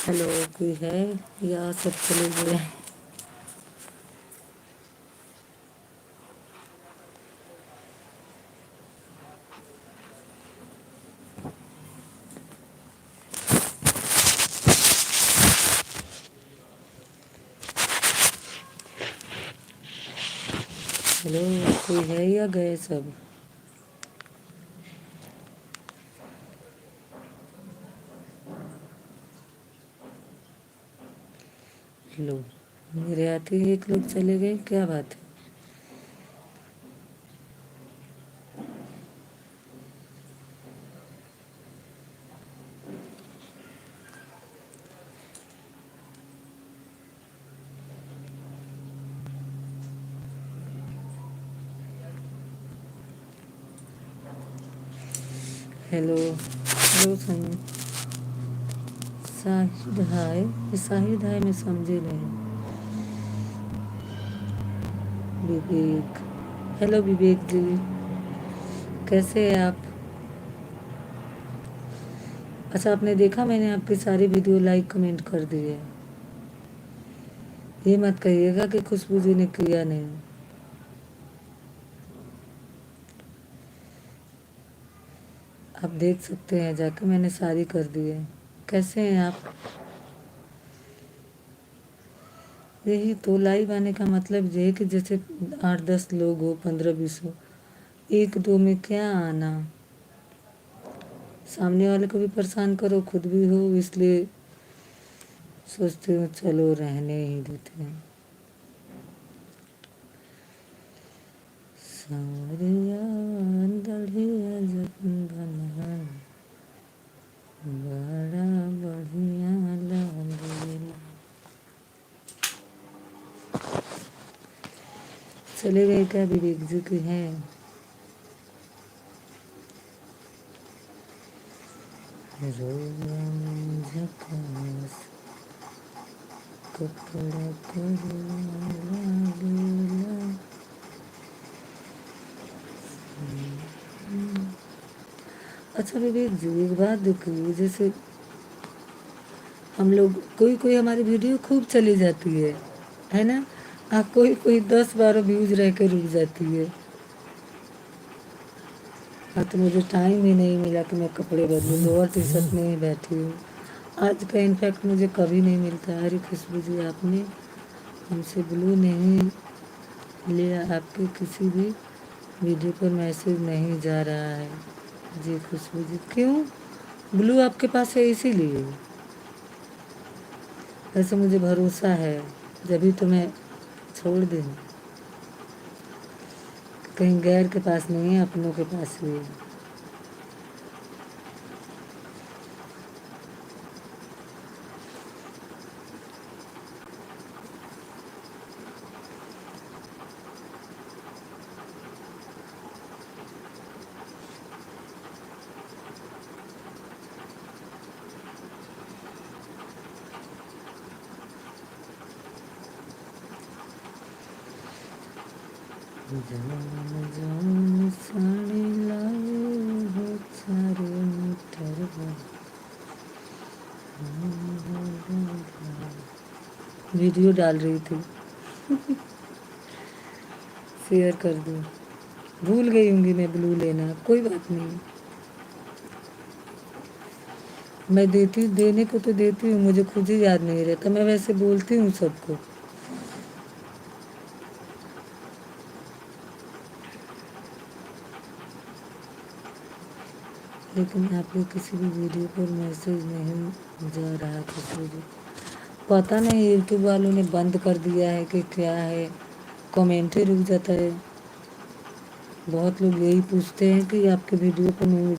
Hello, कोई है या सब चले गए? हेलो, कोई है या गए सब? हेलो, मेरे आते ही एक लोग चले गए, क्या बात है? Hello hello Sunny. Shahid hi, ये शाहिद हाय मैं समझे नहीं। विवेक, हेलो विवेक जी, कैसे हैं आप? अच्छा, आपने देखा मैंने आपकी सारी वीडियो लाइक कमेंट कर दिए। ये मत कहिएगा कि खुशबू जी ने किया नहीं। आप देख सकते हैं जाके, मैंने सारी कर दी है। कैसे हैं आप? यही तो लाइव आने का मतलब ये है कि जैसे 8-10 लोग हो, 15-20 हो, एक दो में क्या आना। सामने वाले को भी परेशान करो, खुद भी हो, इसलिए सोचते हो चलो रहने ही देते हैं। सावरिया दढ़िया जतन बना, बड़ा बढ़िया लागेला। चले गए क्या विवेक जी की हैं? रोया में झकास, कपड़ा करुआ लागेला। अच्छा विवेक जी, एक बात देखिए, जैसे हम लोग कोई कोई हमारी वीडियो खूब चली जाती है ना? कोई कोई 10-12 व्यूज रह के रुक जाती है। तो मुझे टाइम ही नहीं मिला कि मैं कपड़े बदलूँ, लोअर टी शर्ट में ही बैठी हूँ। आज का इनफैक्ट मुझे कभी नहीं मिलता। अरे खुशबू जी, आपने हमसे ब्लू नहीं लिया, आपके किसी भी वीडियो पर मैसेज नहीं जा रहा है। जी खुशबू जी, क्यों? ब्लू आपके पास है इसीलिए? वैसे मुझे भरोसा है, जभी तो मैं छोड़ दूँ। कहीं गैर के पास नहीं है, अपनों के पास ही है। जान जान साड़ी लाए हो, 4 मीटर वीडियो डाल रही थी, शेयर कर दूँ। भूल गई होंगी मैं ब्लू लेना, कोई बात नहीं। मैं देती, देने को तो देती हूँ, मुझे खुद ही याद नहीं रहता। मैं वैसे बोलती हूँ सबको, लेकिन आपके किसी भी वीडियो पर मैसेज नहीं जा रहा किसी भी। पता नहीं यूट्यूब वालों ने बंद कर दिया है कि क्या है, कमेंट ही रुक जाता है। बहुत लोग यही पूछते हैं कि आपके वीडियो पर नहीं